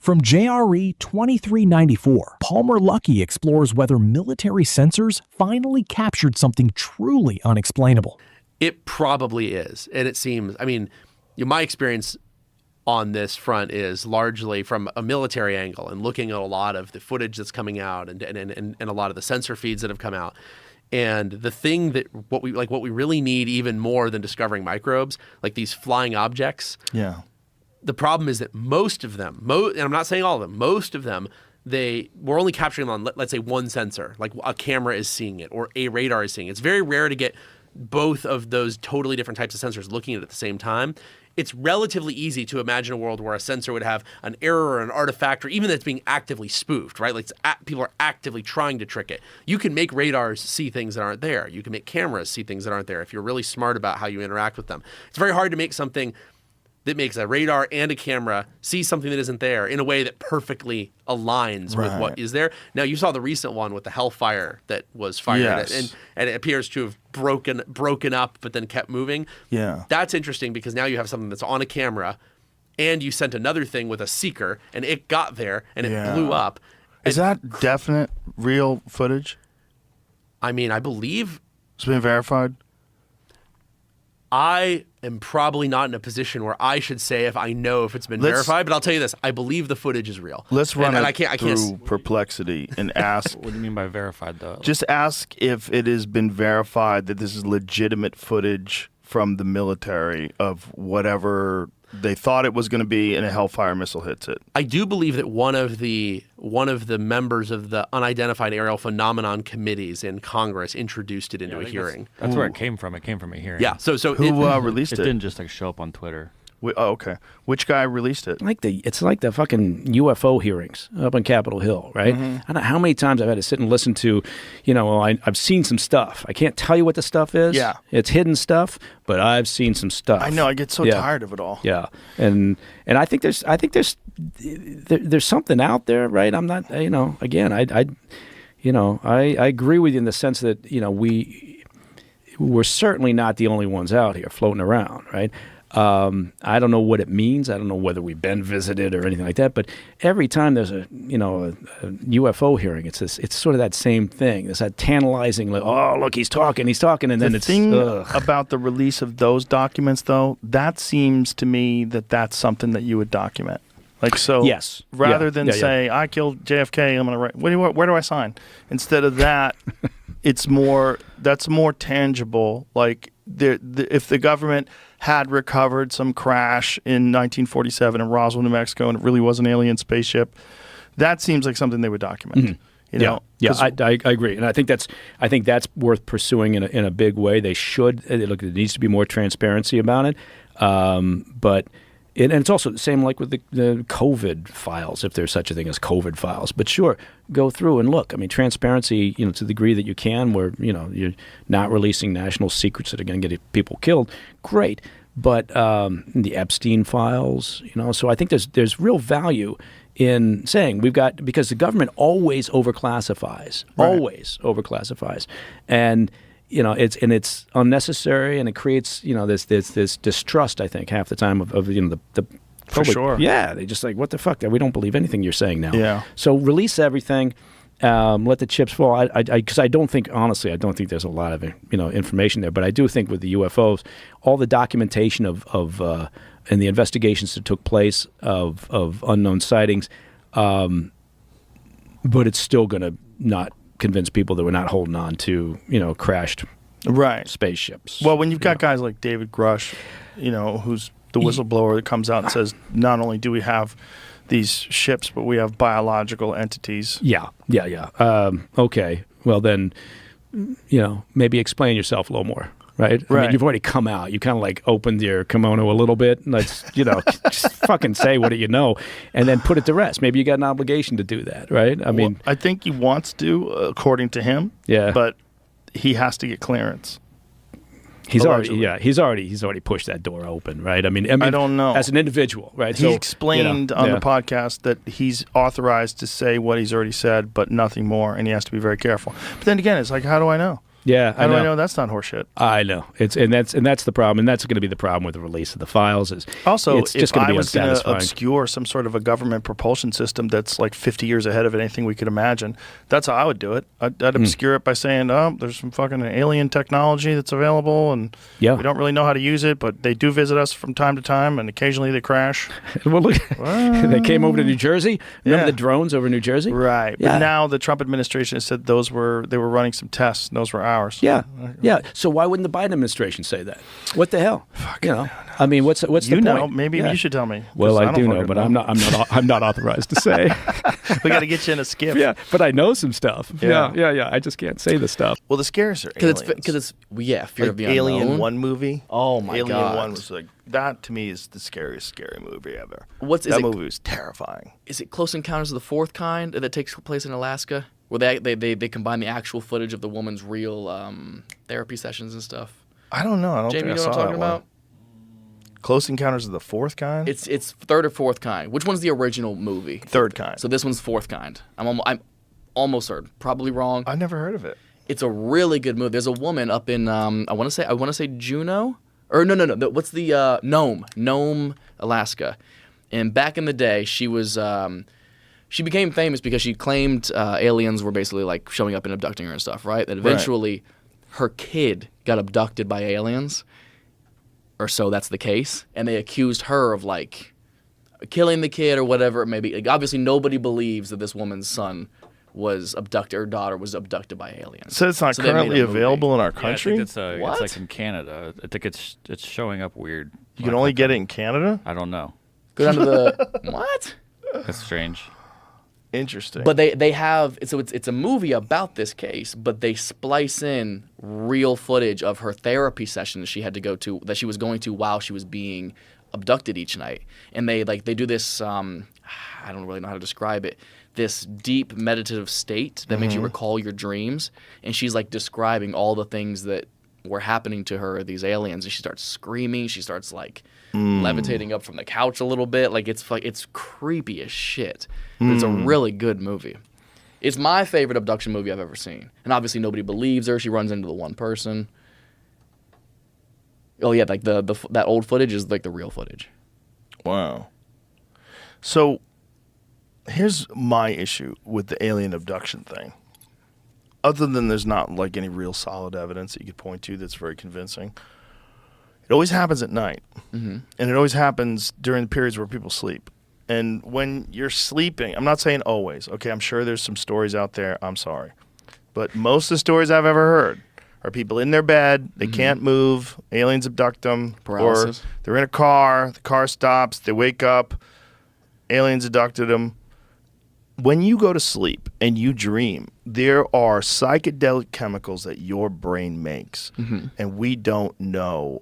From JRE 2394, Palmer Luckey explores whether military sensors finally captured something truly unexplainable. It probably is. And it seems, I mean, my experience on this front is largely from a military angle and looking at a lot of the footage that's coming out and a lot of the sensor feeds that have come out. And the thing that what we really need even more than discovering microbes, like these flying objects. Yeah. The problem is that most of them, and I'm not saying all of them, most of them, we're only capturing them on, let's say, one sensor, like a camera is seeing it or a radar is seeing it. It's very rare to get both of those totally different types of sensors looking at it at the same time. It's relatively easy to imagine a world where a sensor would have an error or an artifact, or even that's being actively spoofed, right? Like people are actively trying to trick it. You can make radars see things that aren't there. You can make cameras see things that aren't there if you're really smart about how you interact with them. It's very hard to make something that makes a radar and a camera see something that isn't there in a way that perfectly aligns with what is there. Now, you saw the recent one with the Hellfire that was fired, and it appears to have broken up but then kept moving. Yeah. That's interesting because now you have something that's on a camera and you sent another thing with a seeker and it got there and it blew up. Is that definite, real footage? I mean, I believe It's been verified? I am probably not in a position where I should say if I know if it's been verified, but I'll tell you this: I believe the footage is real. Let's run through Perplexity and ask. What do you mean by verified, though? Just ask if it has been verified that this is legitimate footage from the military of whatever they thought it was going to be, and a Hellfire missile hits it. I do believe that one of the members of the unidentified aerial phenomenon committees in Congress introduced it into a hearing. That's where it came from. It came from a hearing. Yeah. So who released it? It didn't just show up on Twitter. Okay. Which guy released it? It's like the fucking UFO hearings up on Capitol Hill, right? I don't know how many times I've had to sit and listen to, I've seen some stuff. I can't tell you what the stuff is. Yeah. It's hidden stuff, but I've seen some stuff. I know. I get so tired of it all. Yeah. And I think there's something out there, right? I'm not, again, I agree with you in the sense that, we're certainly not the only ones out here floating around, right? I don't know what it means. I don't know whether we've been visited or anything like that. But every time there's a UFO hearing, it's sort of that same thing. It's that tantalizing, like, oh, look, he's talking, and then the thing about the release of those documents, though, that seems to me that's something that you would document. Like, so yes. Rather than say, I killed JFK, I'm going to write, where do I sign? Instead of that, that's more tangible. Like, if the government had recovered some crash in 1947 in Roswell, New Mexico, and it really was an alien spaceship, that seems like something they would document. I agree, and I think that's worth pursuing in a big way. They should. Look, there needs to be more transparency about it, but. And it's also the same like with the COVID files, if there's such a thing as COVID files. But sure, go through and look. I mean, transparency, to the degree that you can, where, you're not releasing national secrets that are going to get people killed, great. But the Epstein files, so I think there's real value in saying because the government always overclassifies, and it's unnecessary, and it creates this distrust, I think, half the time of the public. For sure. Yeah, they just like, what the fuck? We don't believe anything you're saying now. Yeah. So release everything. Let the chips fall. Because I don't think there's a lot of information there, but I do think with the UFOs, all the documentation of and the investigations that took place of unknown sightings, but it's still going to not convince people that we're not holding on to, crashed spaceships. Well, when you've got guys like David Grush, who's the whistleblower that comes out and says, not only do we have these ships, but we have biological entities. Yeah. Okay. Well, then, maybe explain yourself a little more. Right? I mean, you've already come out. You kind of like opened your kimono a little bit. And let's, just fucking say what you know, and then put it to rest. Maybe you got an obligation to do that, right? I mean, I think he wants to, according to him. Yeah. But he has to get clearance. He's already pushed that door open, right? I mean, I don't know. As an individual, right? He explained on the podcast that he's authorized to say what he's already said, but nothing more, and he has to be very careful. But then again, it's like, how do I know? Yeah, How do I know that's not horseshit? I know. That's the problem, and that's going to be the problem with the release of the files. Is Also, it's just if going to I be was going to unsatisfying. obscure some sort of a government propulsion system that's like 50 years ahead of anything we could imagine, that's how I would do it. I'd obscure it by saying, oh, there's some fucking alien technology that's available, and Yeah. we don't really know how to use it, but they do visit us from time to time, and occasionally they crash. Well, look, they came over to New Jersey. Remember Yeah. the drones over New Jersey? Right. Yeah. But now the Trump administration has said they were running some tests, and those were ours. Yeah, yeah. So why wouldn't the Biden administration say that? What the hell? I mean, what's the You know, point? maybe Yeah. you should tell me. Well, 'cause I do don't know, fucking but I'm not authorized to say. We got to get you in a skiff. Yeah, but I know some stuff. Yeah. Yeah. I just can't say the stuff. Well, the scares are aliens. Because it's fear like of the Alien unknown. 1 movie. Oh my Alien God. 1 was like, that to me is the scariest scary movie ever. Is That it? movie was terrifying. Is it Close Encounters of the Fourth Kind that takes place in Alaska, where they combine the actual footage of the woman's real therapy sessions and stuff? I don't know. I don't Jamie, think you I know what saw I'm talking that one. about? Close Encounters of the Fourth Kind? It's third or fourth kind. Which one's the original movie? Third Kind. So this one's fourth kind. I'm almost certain. Probably wrong. I've never heard of it. It's a really good movie. There's a woman up in I want to say Juneau, or no. What's the Nome, Alaska? And back in the day, she was she became famous because she claimed aliens were basically like showing up and abducting her and stuff, right? That eventually her kid got abducted by aliens, or so that's the case, and they accused her of like killing the kid or whatever it may be. Like, obviously, nobody believes that this woman's son was abducted or daughter was abducted by aliens. So it's not So they made currently a movie. available in our Yeah, I country? think it's What? like in Canada. I think it's showing up weird. You can only get it in Canada? I don't know. Go down to the what? That's strange. Interesting. But they have it's a movie about this case, but they splice in real footage of her therapy session that she had to go to, that she was going to while she was being abducted each night. And they do this I don't really know how to describe it. This deep meditative state that makes you recall your dreams, and she's like describing all the things that were happening to her, these aliens, and she starts screaming, she starts like levitating up from the couch a little bit, like it's creepy as shit. But it's a really good movie. It's my favorite abduction movie I've ever seen. And obviously nobody believes her. She runs into the one person. Oh yeah, like that old footage is like the real footage. Wow. So here's my issue with the alien abduction thing. Other than there's not like any real solid evidence that you could point to that's very convincing. It always happens at night. Mm-hmm. And it always happens during the periods where people sleep. And when you're sleeping, I'm not saying always. Okay, I'm sure there's some stories out there. I'm sorry. But most of the stories I've ever heard are people in their bed, they can't move, aliens abduct them, Paralysis. or they're in a car, the car stops, they wake up, aliens abducted them. When you go to sleep and you dream, there are psychedelic chemicals that your brain makes, and we don't know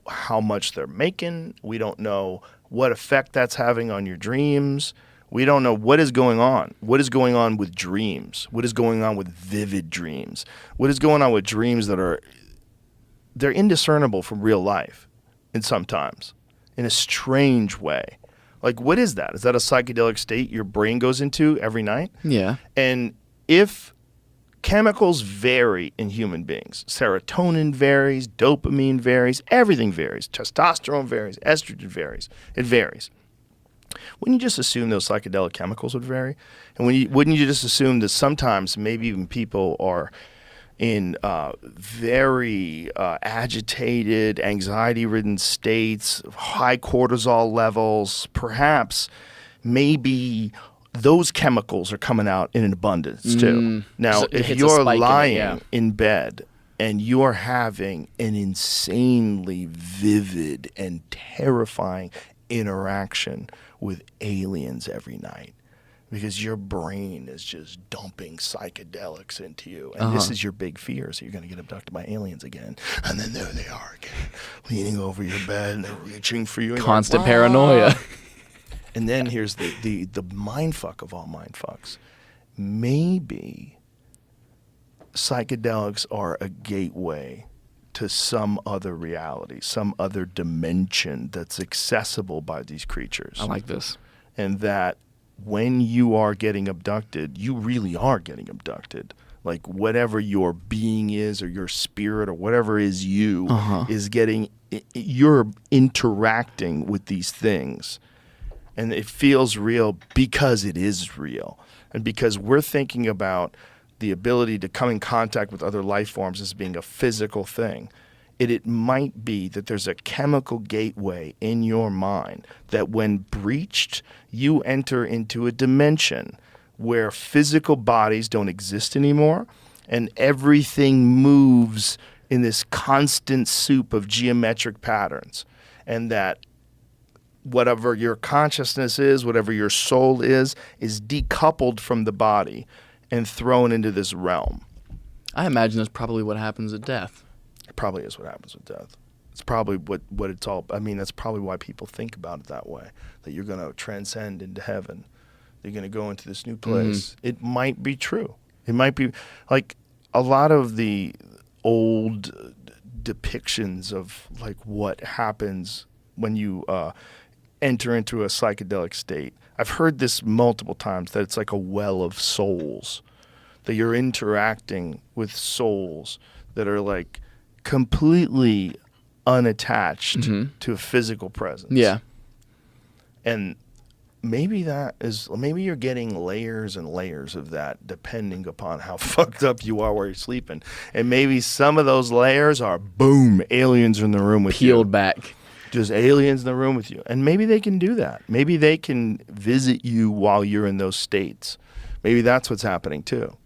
how much they're making. We don't know what effect that's having on your dreams. We don't know what is going on. What is going on with dreams? What is going on with vivid dreams? What is going on with dreams that they're indiscernible from real life, and sometimes in a strange way. Like, what is that? Is that a psychedelic state your brain goes into every night? Yeah. And if chemicals vary in human beings, serotonin varies, dopamine varies, everything varies, testosterone varies, estrogen varies, it varies. Wouldn't you just assume those psychedelic chemicals would vary? And wouldn't you just assume that sometimes maybe even people are in very agitated, anxiety-ridden states, high cortisol levels, perhaps maybe those chemicals are coming out in an abundance too. Now, So it if hits a you're spike in it, lying yeah. in bed and you're having an insanely vivid and terrifying interaction with aliens every night, because your brain is just dumping psychedelics into you. And this is your big fear. So you're going to get abducted by aliens again. And then there they are again, leaning over your bed and they're reaching for you. And you're like, Constant "Wow." paranoia. And then here's the mind fuck of all mind fucks. Maybe psychedelics are a gateway to some other reality, some other dimension that's accessible by these creatures. I like this. And that when you are getting abducted, you really are getting abducted like whatever your being is or your spirit or whatever is you is getting, you're interacting with these things. And it feels real because it is real. And because we're thinking about the ability to come in contact with other life forms as being a physical thing. It might be that there's a chemical gateway in your mind that when breached, you enter into a dimension where physical bodies don't exist anymore and everything moves in this constant soup of geometric patterns. And that whatever your consciousness is, whatever your soul is decoupled from the body and thrown into this realm. I imagine that's probably what happens at death. It probably is what happens with death. It's probably what it's all, I mean, that's probably why people think about it that way, that you're going to transcend into heaven. You're going to go into this new place. It might be true. It might be, like, a lot of the old depictions of, like, what happens when you enter into a psychedelic state. I've heard this multiple times, that it's like a well of souls, that you're interacting with souls that are, like, completely unattached to a physical presence. Yeah. And maybe you're getting layers and layers of that depending upon how fucked up you are while you're sleeping. And maybe some of those layers are, boom, aliens are in the room with you. Peeled back. Just aliens in the room with you. And maybe they can do that. Maybe they can visit you while you're in those states. Maybe that's what's happening too.